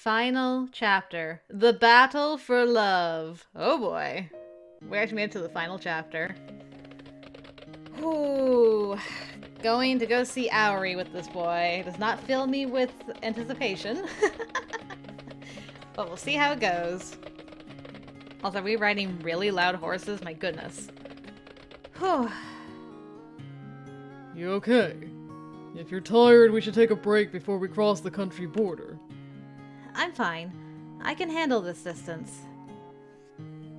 Final chapter. The battle for love. Oh boy. We actually made it to the final chapter. Ooh. Going to go see Auri with this boy does not fill me with anticipation. But we'll see how it goes. Also, are we riding really loud horses? My goodness. Whew. You okay? If you're tired, we should take a break before we cross the country border. I'm fine. I can handle this distance.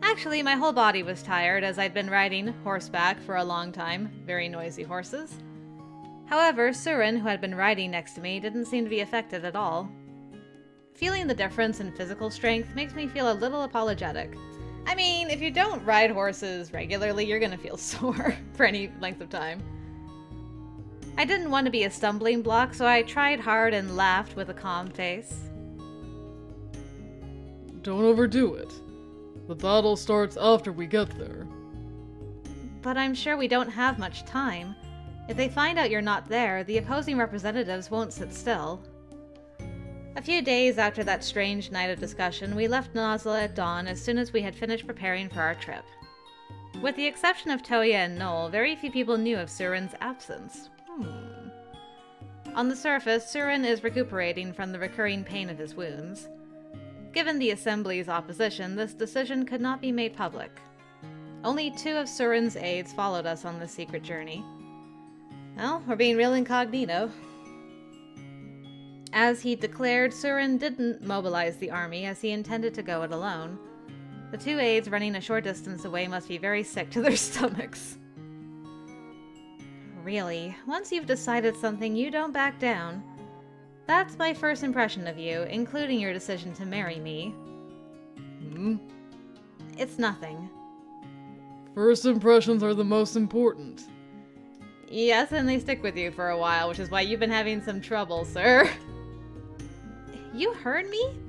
Actually, my whole body was tired as I'd been riding horseback for a long time. Very noisy horses. However, SUREN, who had been riding next to me, didn't seem to be affected at all. Feeling the difference in physical strength makes me feel a little apologetic. I mean, if you don't ride horses regularly, you're gonna feel sore for any length of time. I didn't want to be a stumbling block, so I tried hard and laughed with a calm face. Don't overdo it. The battle starts after we get there. But I'm sure we don't have much time. If they find out you're not there, the opposing representatives won't sit still. A few days after that strange night of discussion, we left Nasla at dawn as soon as we had finished preparing for our trip. With the exception of Toya and Noel, very few people knew of SUREN's absence. On the surface, SUREN is recuperating from the recurring pain of his wounds. Given the Assembly's opposition, this decision could not be made public. Only 2 of SUREN's aides followed us on this secret journey. Well, we're being real incognito. As he declared, SUREN didn't mobilize the army as he intended to go it alone. The 2 aides running a short distance away must be very sick to their stomachs. Really, once you've decided something, you don't back down. That's my first impression of you, including your decision to marry me. It's nothing. First impressions are the most important. Yes, and they stick with you for a while, which is why you've been having some trouble, sir. You heard me?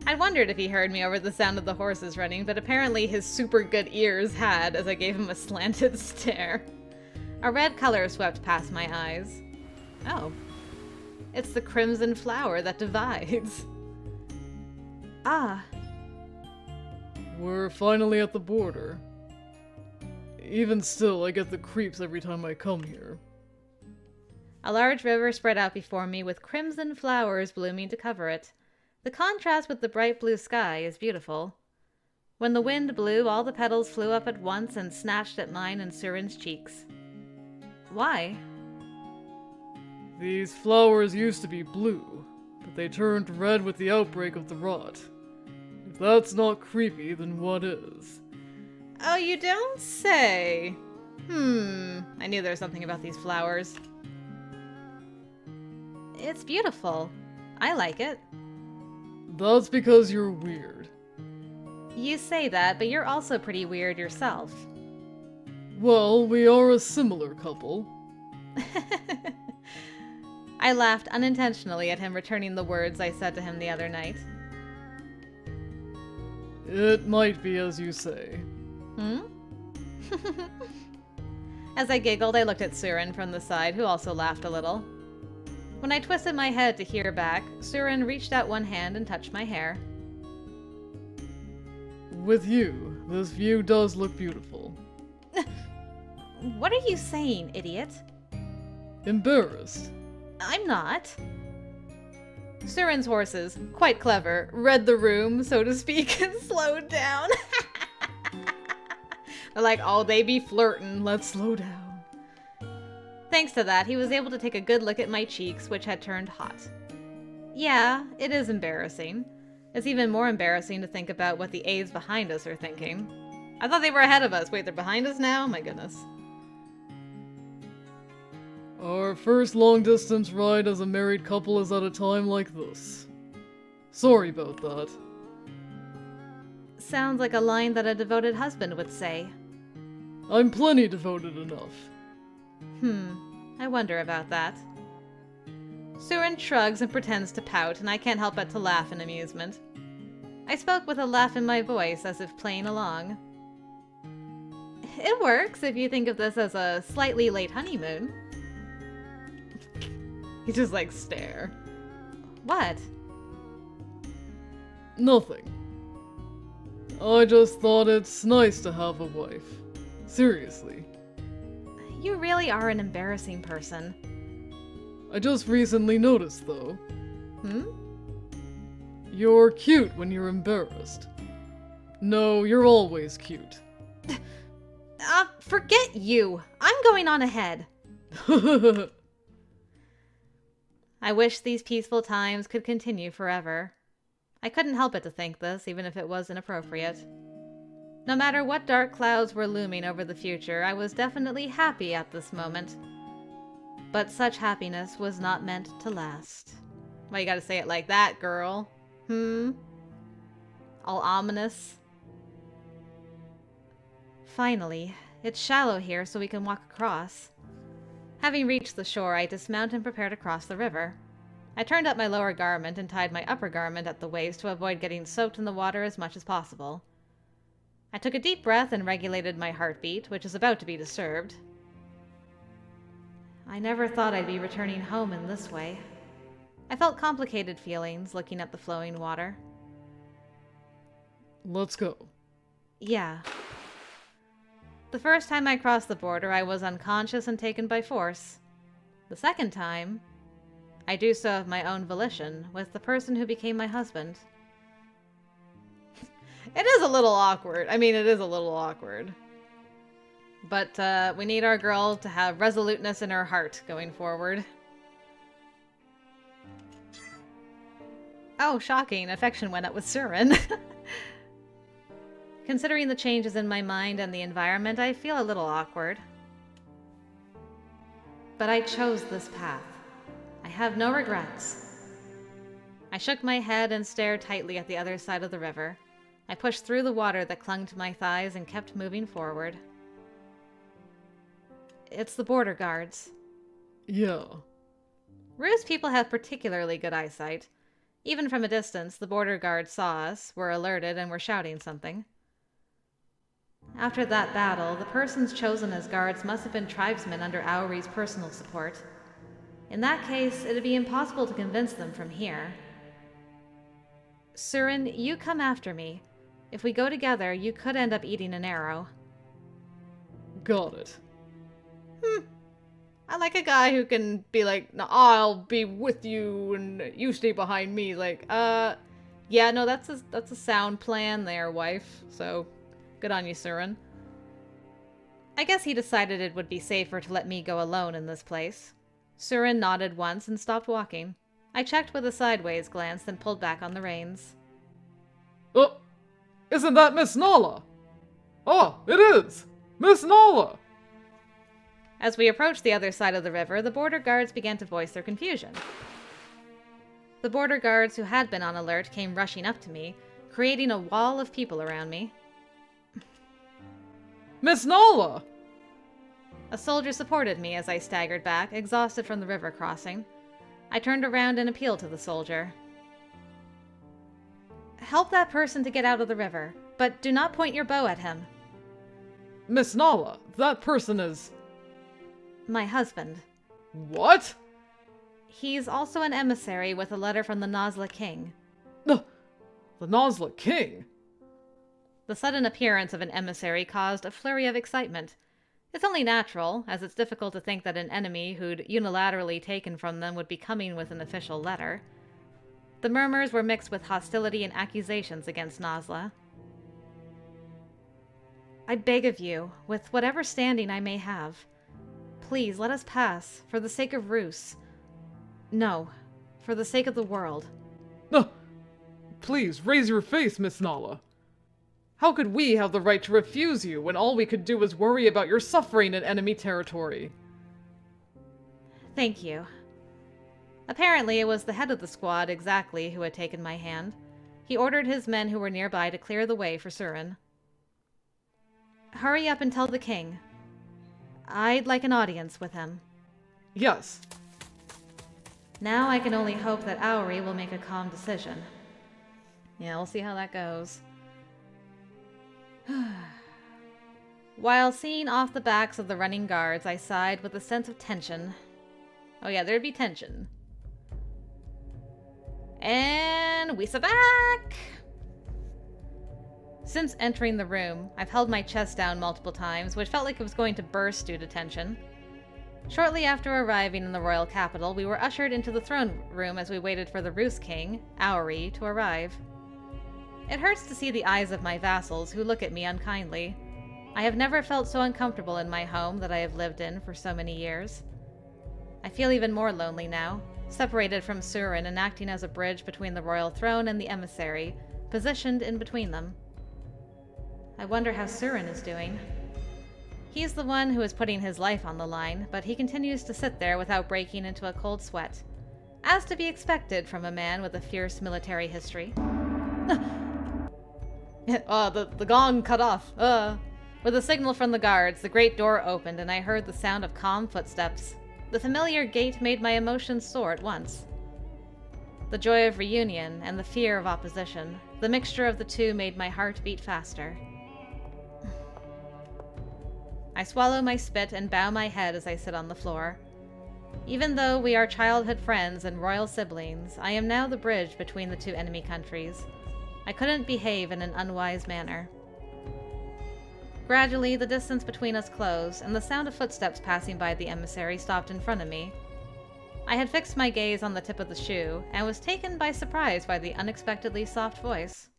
I wondered if he heard me over the sound of the horses running, but apparently his super good ears had, as I gave him a slanted stare. A red color swept past my eyes. Oh. It's the crimson flower that divides. Ah. We're finally at the border. Even still, I get the creeps every time I come here. A large river spread out before me with crimson flowers blooming to cover it. The contrast with the bright blue sky is beautiful. When the wind blew, all the petals flew up at once and snatched at mine and SUREN's cheeks. Why? These flowers used to be blue, but they turned red with the outbreak of the rot. If that's not creepy, then what is? Oh, you don't say. I knew there was something about these flowers. It's beautiful. I like it. That's because you're weird. You say that, but you're also pretty weird yourself. Well, we are a similar couple. I laughed unintentionally at him returning the words I said to him the other night. It might be as you say. As I giggled, I looked at SUREN from the side, who also laughed a little. When I twisted my head to hear back, SUREN reached out one hand and touched my hair. With you, this view does look beautiful. What are you saying, idiot? Embarrassed. I'm not. SUREN's horses, quite clever, read the room, so to speak, and slowed down. They're like, oh, they be flirting, let's slow down. Thanks to that, he was able to take a good look at my cheeks, which had turned hot. Yeah, it is embarrassing. It's even more embarrassing to think about what the aides behind us are thinking. I thought they were ahead of us. Wait, they're behind us now? My goodness. Our first long-distance ride as a married couple is at a time like this. Sorry about that. Sounds like a line that a devoted husband would say. I'm plenty devoted enough. I wonder about that. SUREN shrugs and pretends to pout, and I can't help but to laugh in amusement. I spoke with a laugh in my voice, as if playing along. It works if you think of this as a slightly late honeymoon. He just, like, stare. What? Nothing. I just thought it's nice to have a wife. Seriously. You really are an embarrassing person. I just recently noticed, though. Hmm? You're cute when you're embarrassed. No, you're always cute. Forget you. I'm going on ahead. I wish these peaceful times could continue forever. I couldn't help it to think this, even if it was inappropriate. No matter what dark clouds were looming over the future, I was definitely happy at this moment. But such happiness was not meant to last. Why you gotta say it like that, girl? All ominous? Finally, it's shallow here so we can walk across. Having reached the shore, I dismount and prepare to cross the river. I turned up my lower garment and tied my upper garment at the waist to avoid getting soaked in the water as much as possible. I took a deep breath and regulated my heartbeat, which is about to be disturbed. I never thought I'd be returning home in this way. I felt complicated feelings looking at the flowing water. Let's go. Yeah. The first time I crossed the border, I was unconscious and taken by force. The second time, I do so of my own volition with the person who became my husband. It is a little awkward. I mean, it is a little awkward. But we need our girl to have resoluteness in her heart going forward. Oh, shocking. Affection went up with SUREN. Considering the changes in my mind and the environment, I feel a little awkward. But I chose this path. I have no regrets. I shook my head and stared tightly at the other side of the river. I pushed through the water that clung to my thighs and kept moving forward. It's the border guards. Yeah. Ruse people have particularly good eyesight. Even from a distance, the border guards saw us, were alerted, and were shouting something. After that battle, the persons chosen as guards must have been tribesmen under Auri's personal support. In that case, it'd be impossible to convince them from here. SUREN, you come after me. If we go together, you could end up eating an arrow. Got it. I like a guy who can be like, no, I'll be with you and you stay behind me. Like, yeah, no, that's a sound plan there, wife. So, good on you, SUREN. I guess he decided it would be safer to let me go alone in this place. SUREN nodded once and stopped walking. I checked with a sideways glance, then pulled back on the reins. Oh, isn't that Miss Naala? Oh, it is! Miss Naala! As we approached the other side of the river, the border guards began to voice their confusion. The border guards who had been on alert came rushing up to me, creating a wall of people around me. Miss Naala! A soldier supported me as I staggered back, exhausted from the river crossing. I turned around and appealed to the soldier. Help that person to get out of the river, but do not point your bow at him. Miss Naala, that person is... My husband. What? He's also an emissary with a letter from the Nasla king. The Nasla king? The sudden appearance of an emissary caused a flurry of excitement. It's only natural, as it's difficult to think that an enemy who'd unilaterally taken from them would be coming with an official letter. The murmurs were mixed with hostility and accusations against Nasla. I beg of you, with whatever standing I may have, please let us pass, for the sake of Ruse. No, for the sake of the world. No, please, raise your face, Miss Naala. How could we have the right to refuse you when all we could do was worry about your suffering in enemy territory? Thank you. Apparently, it was the head of the squad exactly who had taken my hand. He ordered his men who were nearby to clear the way for SUREN. Hurry up and tell the king. I'd like an audience with him. Yes. Now I can only hope that Auri will make a calm decision. Yeah, we'll see how that goes. While seeing off the backs of the running guards, I sighed with a sense of tension. Oh yeah, there'd be tension. And we back! Since entering the room, I've held my chest down multiple times, which felt like it was going to burst due to tension. Shortly after arriving in the royal capital, we were ushered into the throne room as we waited for the Roost King, Auri, to arrive. It hurts to see the eyes of my vassals who look at me unkindly. I have never felt so uncomfortable in my home that I have lived in for so many years. I feel even more lonely now, separated from SUREN and acting as a bridge between the royal throne and the emissary, positioned in between them. I wonder how SUREN is doing. He's the one who is putting his life on the line, but he continues to sit there without breaking into a cold sweat, as to be expected from a man with a fierce military history. The gong cut off. With a signal from the guards, the great door opened and I heard the sound of calm footsteps. The familiar gait made my emotions soar at once. The joy of reunion and the fear of opposition, the mixture of the two made my heart beat faster. I swallow my spit and bow my head as I sit on the floor. Even though we are childhood friends and royal siblings, I am now the bridge between the two enemy countries. I couldn't behave in an unwise manner. Gradually, the distance between us closed, and the sound of footsteps passing by the emissary stopped in front of me. I had fixed my gaze on the tip of the shoe, and was taken by surprise by the unexpectedly soft voice.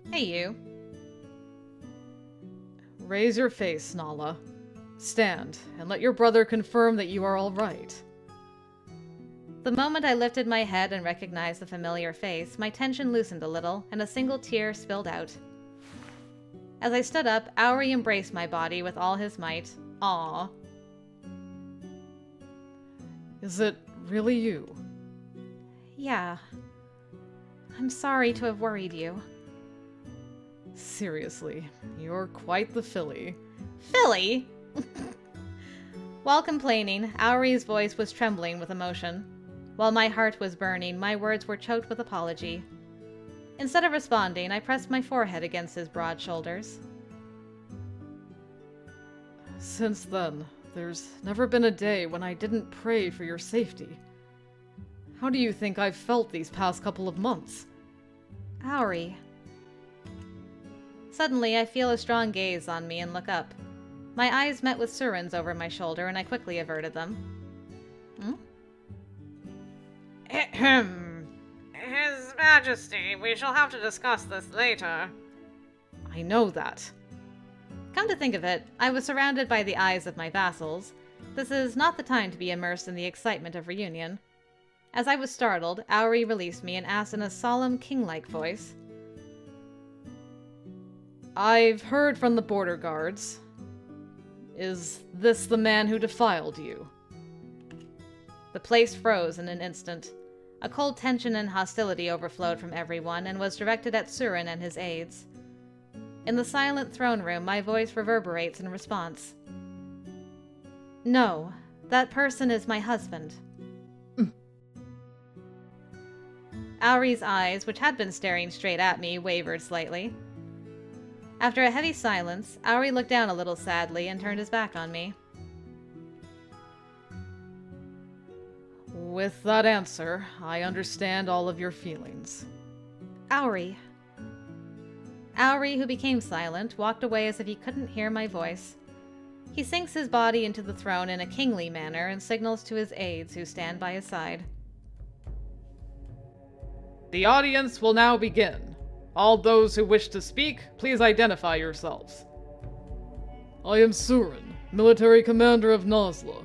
"Hey, you." Raise your face, Naala. Stand, and let your brother confirm that you are all right. The moment I lifted my head and recognized the familiar face, my tension loosened a little, and a single tear spilled out. As I stood up, Auri embraced my body with all his might. Aww. Is it really you? Yeah. I'm sorry to have worried you. Seriously, you're quite the filly. Filly? While complaining, Auri's voice was trembling with emotion. While my heart was burning, my words were choked with apology. Instead of responding, I pressed my forehead against his broad shoulders. Since then, there's never been a day when I didn't pray for your safety. How do you think I've felt these past couple of months? Auri. Suddenly, I feel a strong gaze on me and look up. My eyes met with SUREN's over my shoulder, and I quickly averted them. Ahem. His Majesty, we shall have to discuss this later. I know that. Come to think of it, I was surrounded by the eyes of my vassals. This is not the time to be immersed in the excitement of reunion. As I was startled, Auri released me and asked in a solemn, king-like voice. I've heard from the border guards. Is this the man who defiled you? The place froze in an instant. A cold tension and hostility overflowed from everyone and was directed at SUREN and his aides. In the silent throne room, my voice reverberates in response. No, that person is my husband. Auri's eyes, which had been staring straight at me, wavered slightly. After a heavy silence, Auri looked down a little sadly and turned his back on me. With that answer, I understand all of your feelings. Auri. Auri, who became silent, walked away as if he couldn't hear my voice. He sinks his body into the throne in a kingly manner and signals to his aides who stand by his side. The audience will now begin. All those who wish to speak, please identify yourselves. I am SUREN, military commander of Nasla.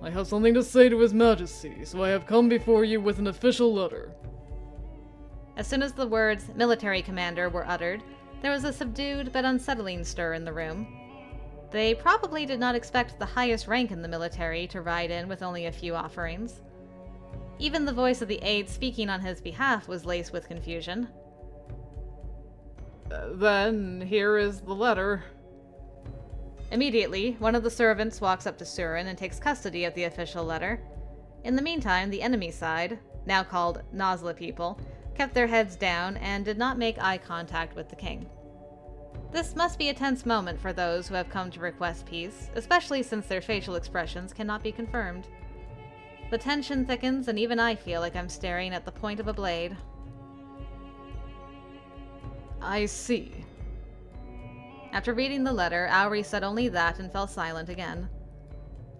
I have something to say to His Majesty, so I have come before you with an official letter. As soon as the words military commander were uttered, there was a subdued but unsettling stir in the room. They probably did not expect the highest rank in the military to ride in with only a few offerings. Even the voice of the aide speaking on his behalf was laced with confusion. Then, here is the letter. Immediately, one of the servants walks up to SUREN and takes custody of the official letter. In the meantime, the enemy side, now called Nasla people, kept their heads down and did not make eye contact with the king. This must be a tense moment for those who have come to request peace, especially since their facial expressions cannot be confirmed. The tension thickens, and even I feel like I'm staring at the point of a blade. I see. After reading the letter, Auri said only that and fell silent again.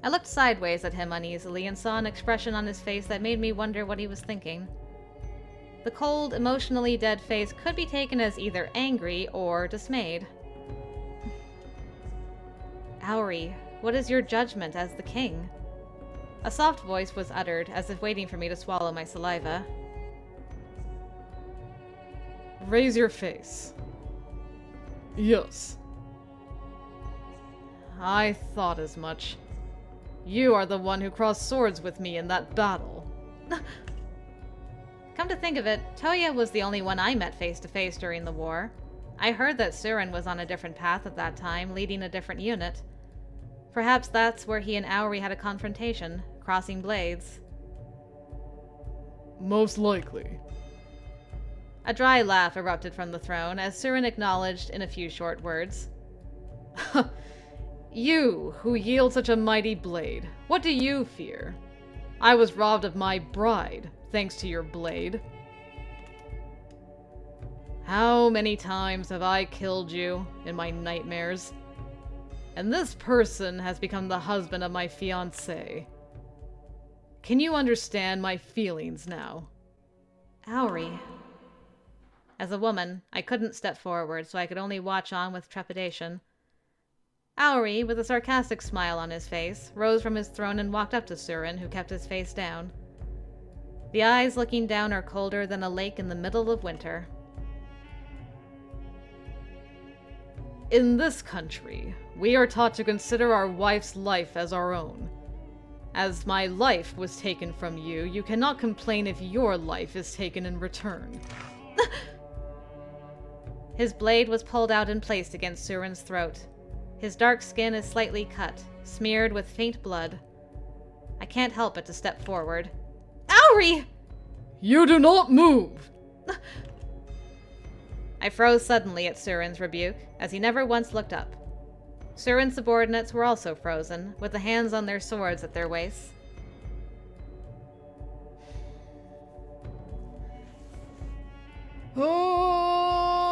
I looked sideways at him uneasily and saw an expression on his face that made me wonder what he was thinking. The cold, emotionally dead face could be taken as either angry or dismayed. Auri, what is your judgment as the king? A soft voice was uttered, as if waiting for me to swallow my saliva. Raise your face. Yes. I thought as much. You are the one who crossed swords with me in that battle. Come to think of it, Toya was the only one I met face to face during the war. I heard that SUREN was on a different path at that time, leading a different unit. Perhaps that's where he and Auri had a confrontation, crossing blades. Most likely. A dry laugh erupted from the throne as SUREN acknowledged in a few short words. You, who yield such a mighty blade, what do you fear? I was robbed of my bride, thanks to your blade. How many times have I killed you in my nightmares? And this person has become the husband of my fiancée. Can you understand my feelings now? Auri. As a woman, I couldn't step forward, so I could only watch on with trepidation. Auri, with a sarcastic smile on his face, rose from his throne and walked up to SUREN, who kept his face down. The eyes looking down are colder than a lake in the middle of winter. In this country, we are taught to consider our wife's life as our own. As my life was taken from you, you cannot complain if your life is taken in return. His blade was pulled out and placed against SUREN's throat. His dark skin is slightly cut, smeared with faint blood. I can't help but to step forward. Auri! You do not move! I froze suddenly at SUREN's rebuke, as he never once looked up. SUREN's subordinates were also frozen, with the hands on their swords at their waists. Oh!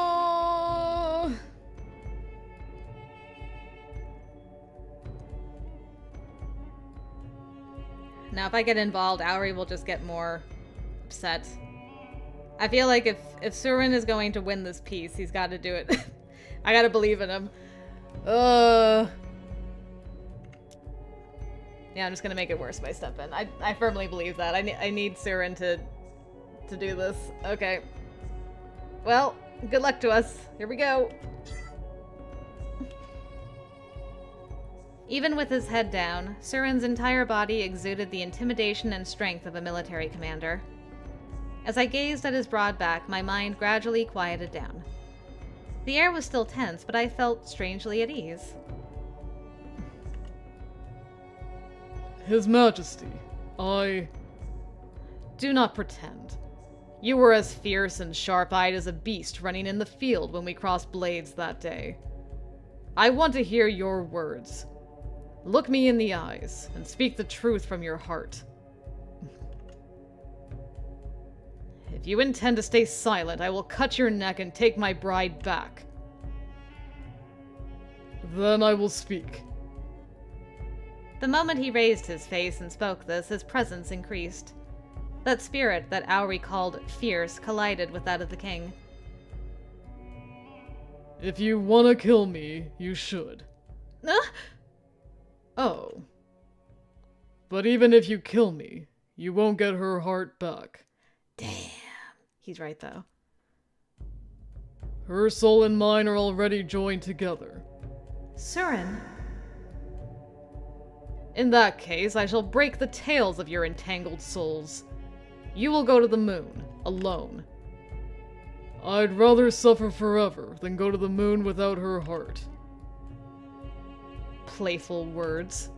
Now, if I get involved, Auri will just get more upset. I feel like if SUREN is going to win this piece, he's got to do it. I gotta believe in him. Yeah, I'm just gonna make it worse by stepping. I firmly believe that. I need SUREN to do this. Okay. Well, good luck to us. Here we go. Even with his head down, SUREN's entire body exuded the intimidation and strength of a military commander. As I gazed at his broad back, my mind gradually quieted down. The air was still tense, but I felt strangely at ease. His Majesty, I... Do not pretend. You were as fierce and sharp-eyed as a beast running in the field when we crossed blades that day. I want to hear your words. Look me in the eyes and speak the truth from your heart. If you intend to stay silent, I will cut your neck and take my bride back. Then I will speak. The moment he raised his face and spoke this, his presence increased. That spirit that Auri called fierce collided with that of the king. If you want to kill me, you should. Oh. But even if you kill me, you won't get her heart back. Damn. He's right, though. Her soul and mine are already joined together. SUREN. In that case, I shall break the tails of your entangled souls. You will go to the moon, alone. I'd rather suffer forever than go to the moon without her heart. Playful words.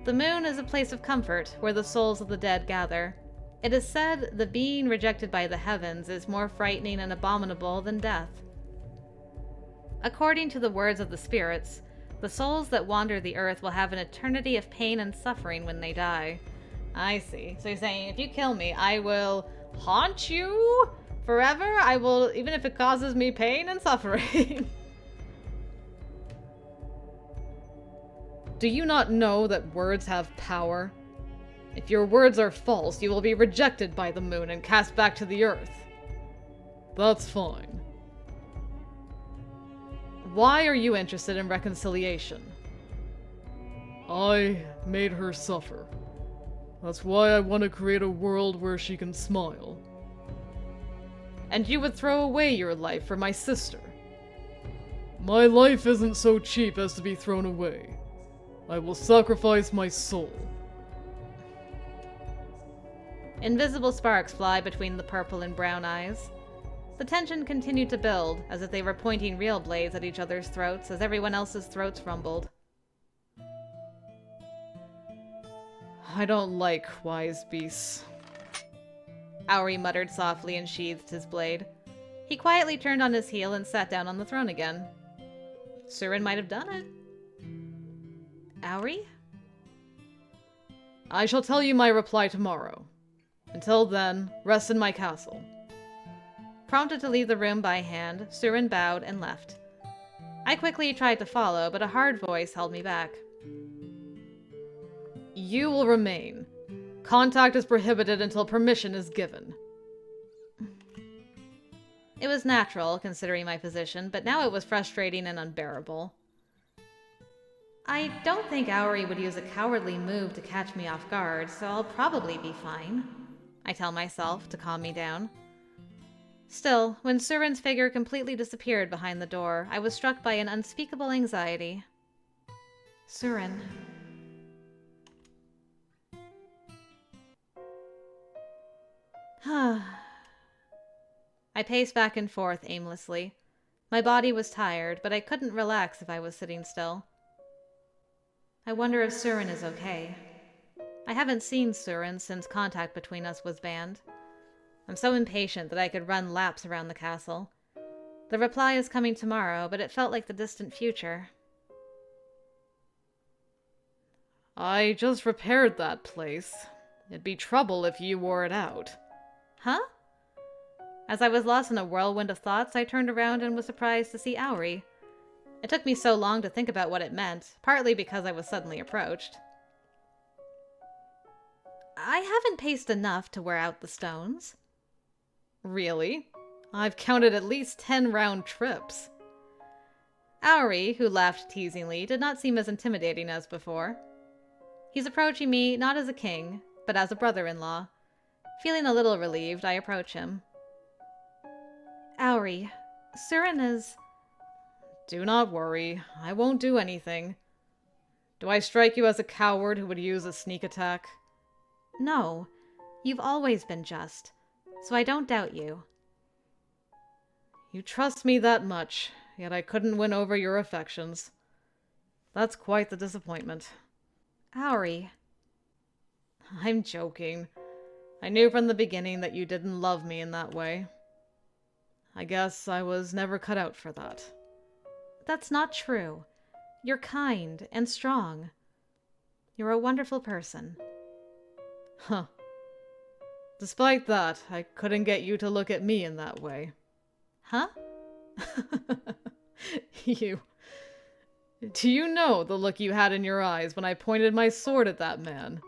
The moon is a place of comfort where the souls of the dead gather. It is said the being rejected by the heavens is more frightening and abominable than death. According to the words of the spirits, the souls that wander the earth will have an eternity of pain and suffering when they die. I see. So you're saying, if you kill me, I will haunt you Forever, I will, even if it causes me pain and suffering. Do you not know that words have power? If your words are false, you will be rejected by the moon and cast back to the earth. That's fine. Why are you interested in reconciliation? I made her suffer. That's why I want to create a world where she can smile. And you would throw away your life for my sister. My life isn't so cheap as to be thrown away. I will sacrifice my soul. Invisible sparks fly between the purple and brown eyes. The tension continued to build, as if they were pointing real blades at each other's throats as everyone else's throats rumbled. I don't like wise beasts. Auri muttered softly and sheathed his blade. He quietly turned on his heel and sat down on the throne again. SUREN might have done it. Auri? I shall tell you my reply tomorrow. Until then, rest in my castle. Prompted to leave the room by hand, SUREN bowed and left. I quickly tried to follow, but a hard voice held me back. You will remain. Contact is prohibited until permission is given. It was natural, considering my position, but now it was frustrating and unbearable. I don't think Auri would use a cowardly move to catch me off guard, so I'll probably be fine, I tell myself to calm me down. Still, when SUREN's figure completely disappeared behind the door, I was struck by an unspeakable anxiety. SUREN. I paced back and forth aimlessly. My body was tired, but I couldn't relax if I was sitting still. I wonder if SUREN is okay. I haven't seen SUREN since contact between us was banned. I'm so impatient that I could run laps around the castle. The reply is coming tomorrow, but it felt like the distant future. I just repaired that place. It'd be trouble if you wore it out. Huh? As I was lost in a whirlwind of thoughts, I turned around and was surprised to see Auri. It took me so long to think about what it meant, partly because I was suddenly approached. I haven't paced enough to wear out the stones. Really? I've counted at least 10 round trips. Auri, who laughed teasingly, did not seem as intimidating as before. He's approaching me not as a king, but as a brother-in-law. Feeling a little relieved, I approach him. Auri, SUREN is... Do not worry. I won't do anything. Do I strike you as a coward who would use a sneak attack? No. You've always been just, so I don't doubt you. You trust me that much, yet I couldn't win over your affections. That's quite the disappointment. Auri. I'm joking. I knew from the beginning that you didn't love me in that way. I guess I was never cut out for that. That's not true. You're kind and strong. You're a wonderful person. Huh. Despite that, I couldn't get you to look at me in that way. Huh? You. Do you know the look you had in your eyes when I pointed my sword at that man?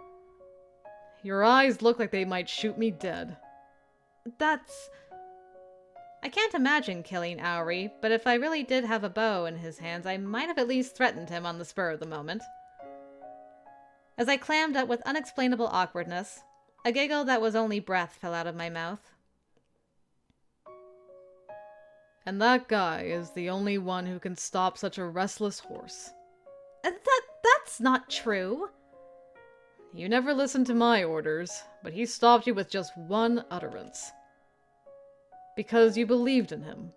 Your eyes look like they might shoot me dead. That's... I can't imagine killing Auri, but if I really did have a bow in his hands, I might have at least threatened him on the spur of the moment. As I clammed up with unexplainable awkwardness, a giggle that was only breath fell out of my mouth. And that guy is the only one who can stop such a restless horse. That's not true. You never listened to my orders, but he stopped you with just one utterance. Because you believed in him,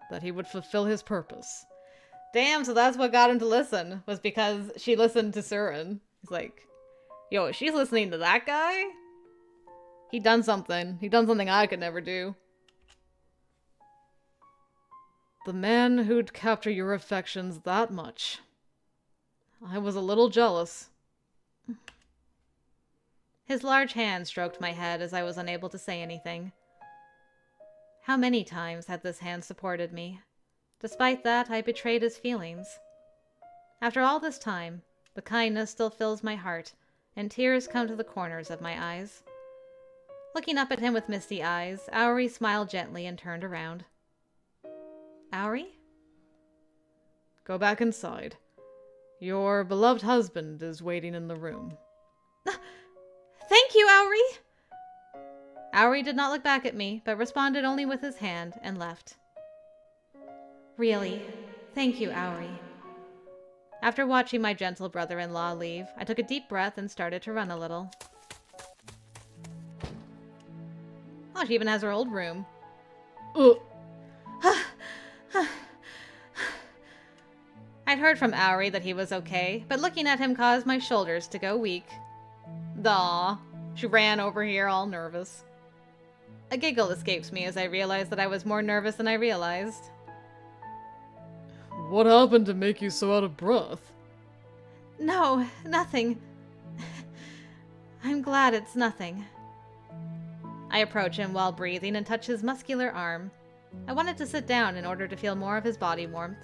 that he would fulfill his purpose. Damn, so that's what got him to listen, was because she listened to SUREN. He's like, yo, she's listening to that guy? He done something. He done something I could never do. The man who'd capture your affections that much. I was a little jealous. His large hand stroked my head as I was unable to say anything. How many times had this hand supported me? Despite that, I betrayed his feelings. After all this time, the kindness still fills my heart, and tears come to the corners of my eyes. Looking up at him with misty eyes, Auri smiled gently and turned around. Auri? Go back inside. Your beloved husband is waiting in the room. Thank you, Auri! Auri did not look back at me, but responded only with his hand and left. Really, thank you, Auri. After watching my gentle brother-in-law leave, I took a deep breath and started to run a little. Oh, she even has her old room. I'd heard from Auri that he was okay, but looking at him caused my shoulders to go weak. Aw, she ran over here all nervous. A giggle escapes me as I realized that I was more nervous than I realized. What happened to make you so out of breath? No, nothing. I'm glad it's nothing. I approach him while breathing and touch his muscular arm. I wanted to sit down in order to feel more of his body warmth.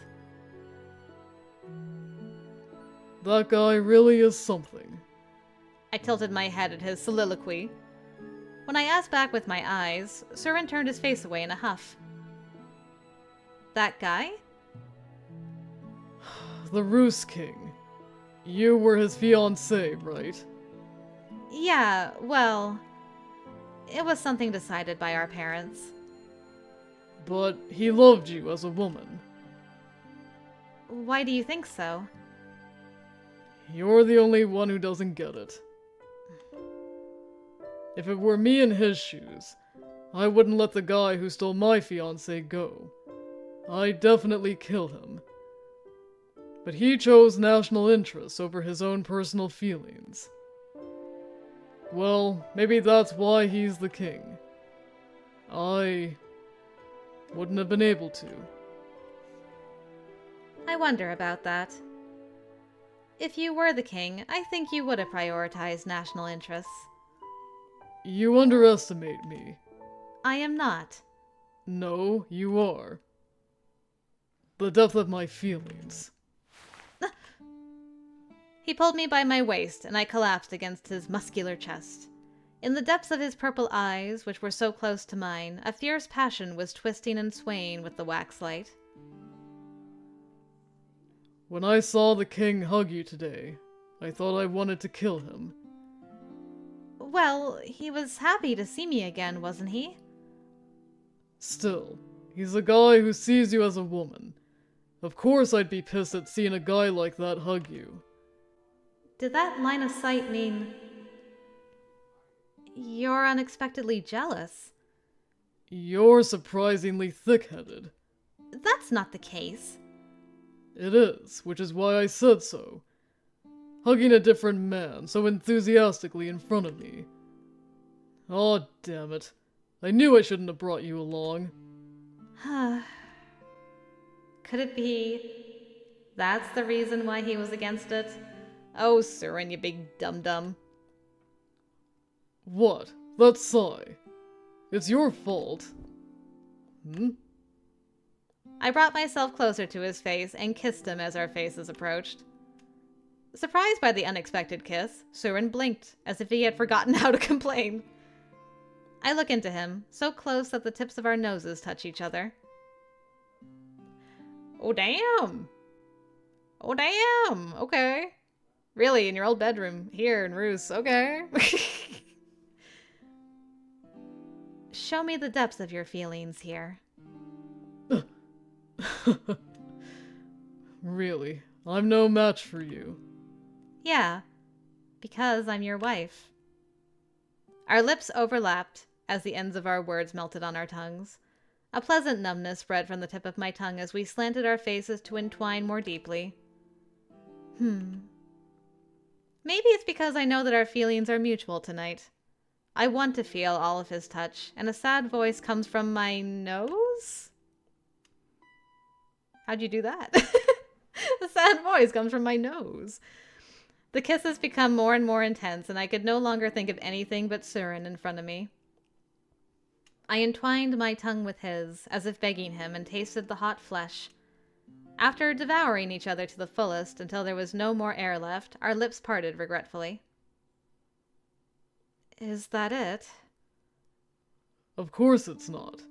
That guy really is something. I tilted my head at his soliloquy. When I asked back with my eyes, SUREN turned his face away in a huff. That guy? The Roos King. You were his fiancée, right? Yeah, well, it was something decided by our parents. But he loved you as a woman. Why do you think so? You're the only one who doesn't get it. If it were me in his shoes, I wouldn't let the guy who stole my fiancée go. I'd definitely kill him. But he chose national interests over his own personal feelings. Well, maybe that's why he's the king. I wouldn't have been able to. I wonder about that. If you were the king, I think you would have prioritized national interests. You underestimate me. I am not. No, you are. The depth of my feelings. He pulled me by my waist, and I collapsed against his muscular chest. In the depths of his purple eyes, which were so close to mine, a fierce passion was twisting and swaying with the waxlight. When I saw the king hug you today, I thought I wanted to kill him. Well, he was happy to see me again, wasn't he? Still, he's a guy who sees you as a woman. Of course I'd be pissed at seeing a guy like that hug you. Did that line of sight mean you're unexpectedly jealous? You're surprisingly thick-headed. That's not the case. It is, which is why I said so. Hugging a different man so enthusiastically in front of me. Aw, damn it. I knew I shouldn't have brought you along. Could it be that's the reason why he was against it? Oh, SUREN, you big dum-dum. What? That sigh. It's your fault. I brought myself closer to his face and kissed him as our faces approached. Surprised by the unexpected kiss, SUREN blinked, as if he had forgotten how to complain. I look into him, so close that the tips of our noses touch each other. Oh, damn! Oh, damn! Okay. Really, in your old bedroom, here in Roos, okay. Show me the depths of your feelings here. Really, I'm no match for you. Yeah, because I'm your wife. Our lips overlapped as the ends of our words melted on our tongues. A pleasant numbness spread from the tip of my tongue as we slanted our faces to entwine more deeply. Maybe it's because I know that our feelings are mutual tonight. I want to feel all of his touch, and a sad voice comes from my nose? How'd you do that? A sad voice comes from my nose. The kisses become more and more intense, and I could no longer think of anything but SUREN in front of me. I entwined my tongue with his, as if begging him, and tasted the hot flesh. After devouring each other to the fullest until there was no more air left, our lips parted regretfully. Is that it? Of course it's not.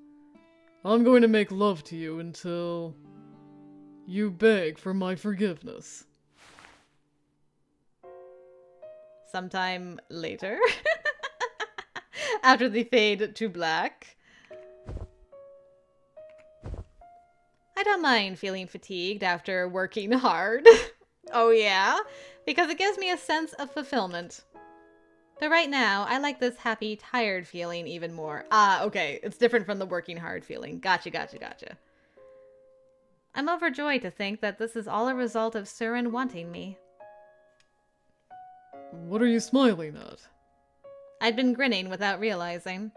I'm going to make love to you until you beg for my forgiveness. Sometime later? After the fade to black? I don't mind feeling fatigued after working hard. Oh yeah? Because it gives me a sense of fulfillment. But right now, I like this happy, tired feeling even more. Ah, okay. It's different from the working hard feeling. Gotcha. I'm overjoyed to think that this is all a result of SUREN wanting me. What are you smiling at? I'd been grinning without realizing.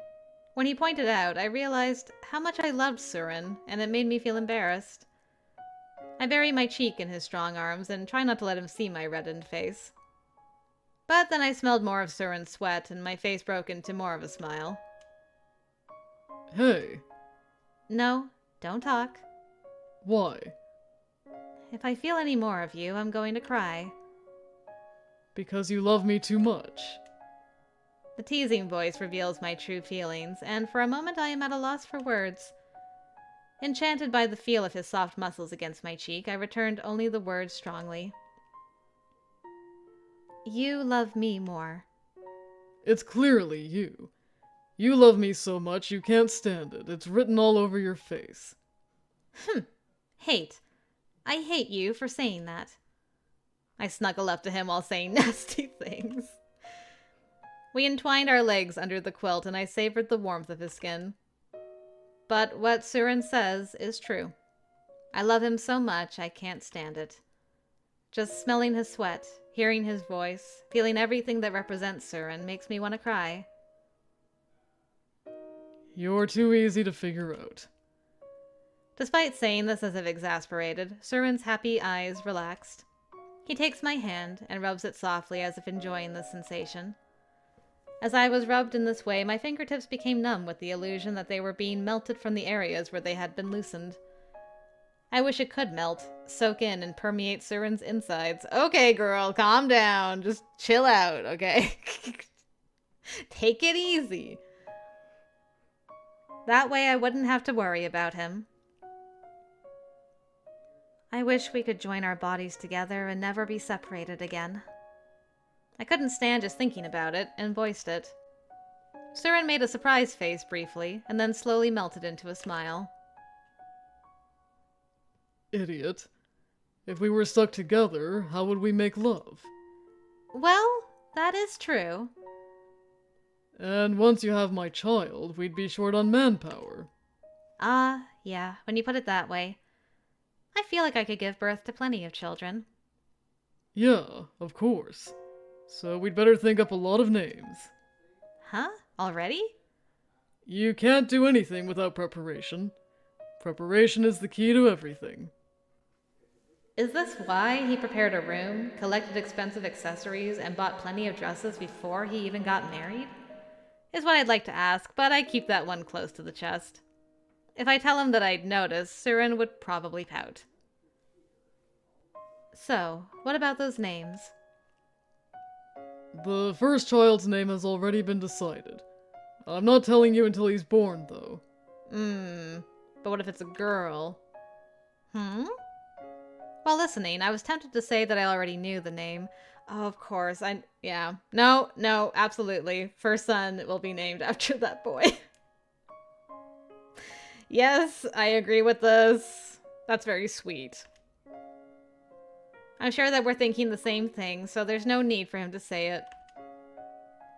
When he pointed out, I realized how much I loved SUREN, and it made me feel embarrassed. I bury my cheek in his strong arms and try not to let him see my reddened face. But then I smelled more of SUREN's sweat, and my face broke into more of a smile. Hey. No, don't talk. Why? If I feel any more of you, I'm going to cry. Because you love me too much. The teasing voice reveals my true feelings, and for a moment I am at a loss for words. Enchanted by the feel of his soft muscles against my cheek, I returned only the words strongly. You love me more. It's clearly you. You love me so much you can't stand it. It's written all over your face. Hate. I hate you for saying that. I snuggle up to him while saying nasty things. We entwined our legs under the quilt, and I savored the warmth of his skin. But what SUREN says is true. I love him so much I can't stand it. Just smelling his sweat, hearing his voice, feeling everything that represents SUREN makes me want to cry. You're too easy to figure out. Despite saying this as if exasperated, SUREN's happy eyes relaxed. He takes my hand and rubs it softly as if enjoying the sensation. As I was rubbed in this way, my fingertips became numb with the illusion that they were being melted from the areas where they had been loosened. I wish it could melt, soak in, and permeate SUREN's insides. Okay, girl, calm down. Just chill out, okay? Take it easy. That way I wouldn't have to worry about him. I wish we could join our bodies together and never be separated again. I couldn't stand just thinking about it, and voiced it. SUREN made a surprised face briefly, and then slowly melted into a smile. Idiot. If we were stuck together, how would we make love? Well, that is true. And once you have my child, we'd be short on manpower. Yeah, when you put it that way. I feel like I could give birth to plenty of children. Yeah, of course. So we'd better think up a lot of names. Huh? Already? You can't do anything without preparation. Preparation is the key to everything. Is this why he prepared a room, collected expensive accessories, and bought plenty of dresses before he even got married? Is what I'd like to ask, but I keep that one close to the chest. If I tell him that I'd noticed, SUREN would probably pout. So, what about those names? The first child's name has already been decided. I'm not telling you until he's born, though. But what if it's a girl? While listening, I was tempted to say that I already knew the name. Oh, of course, yeah. No, absolutely. First son will be named after that boy. Yes, I agree with this. That's very sweet. I'm sure that we're thinking the same thing, so there's no need for him to say it.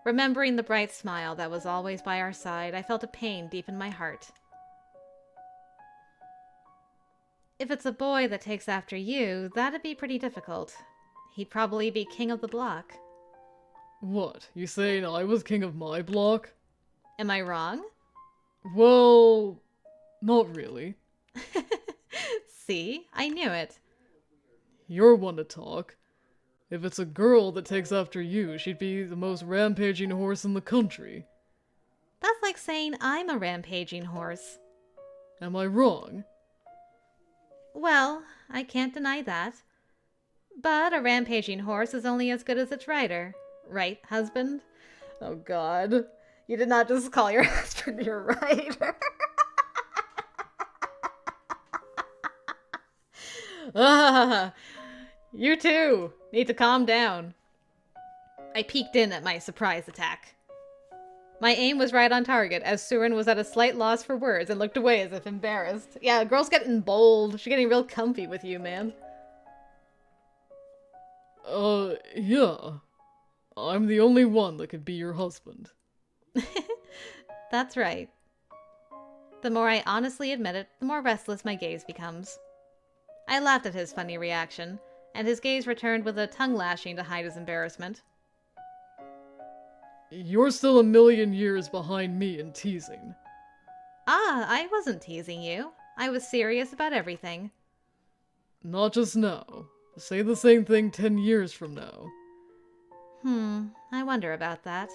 Remembering the bright smile that was always by our side, I felt a pain deep in my heart. If it's a boy that takes after you, that'd be pretty difficult. He'd probably be king of the block. What, you saying I was king of my block? Am I wrong? Well, not really. See? I knew it. You're one to talk. If it's a girl that takes after you, she'd be the most rampaging horse in the country. That's like saying I'm a rampaging horse. Am I wrong? Well, I can't deny that. But a rampaging horse is only as good as its rider. Right, husband? Oh god. You did not just call your husband your rider. You too need to calm down. I peeked in at my surprise attack. My aim was right on target, as SUREN was at a slight loss for words and looked away as if embarrassed. Yeah, girl's getting bold. She's getting real comfy with you, man. Yeah. I'm the only one that could be your husband. That's right. The more I honestly admit it, the more restless my gaze becomes. I laughed at his funny reaction, and his gaze returned with a tongue lashing to hide his embarrassment. You're still a million years behind me in teasing. Ah, I wasn't teasing you. I was serious about everything. Not just now. Say the same thing 10 years from now. I wonder about that.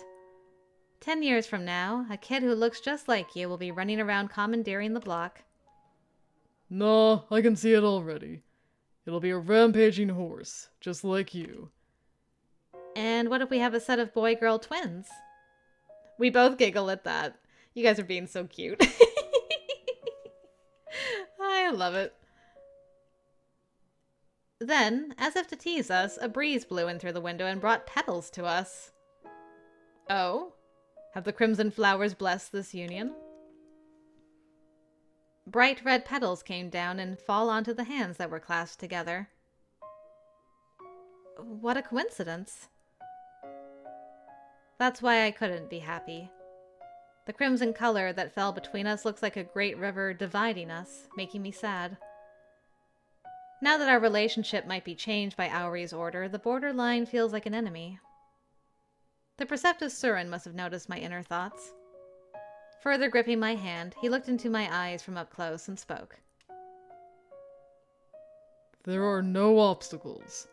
10 years from now, a kid who looks just like you will be running around commandeering the block. Nah, I can see it already. It'll be a rampaging horse, just like you. And what if we have a set of boy-girl twins? We both giggle at that. You guys are being so cute. I love it. Then, as if to tease us, a breeze blew in through the window and brought petals to us. Oh? Have the crimson flowers blessed this union? Bright red petals came down and fall onto the hands that were clasped together. What a coincidence. That's why I couldn't be happy. The crimson color that fell between us looks like a great river dividing us, making me sad. Now that our relationship might be changed by Auri's order, the borderline feels like an enemy. The perceptive SUREN must have noticed my inner thoughts. Further gripping my hand, he looked into my eyes from up close and spoke. There are no obstacles.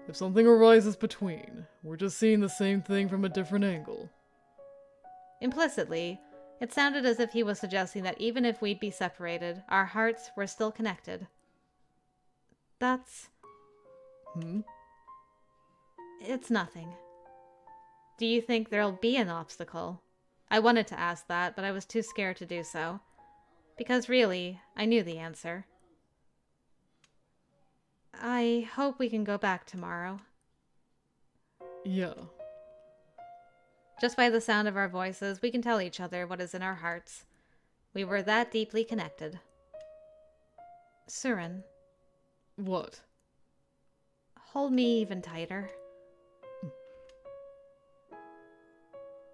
If something arises between, we're just seeing the same thing from a different angle. Implicitly, it sounded as if he was suggesting that even if we'd be separated, our hearts were still connected. That's... It's nothing. Do you think there'll be an obstacle? I wanted to ask that, but I was too scared to do so. Because really, I knew the answer. I hope we can go back tomorrow. Yeah. Just by the sound of our voices, we can tell each other what is in our hearts. We were that deeply connected. SUREN. What? Hold me even tighter.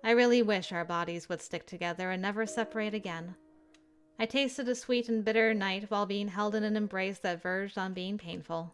I really wish our bodies would stick together and never separate again. I tasted a sweet and bitter night while being held in an embrace that verged on being painful.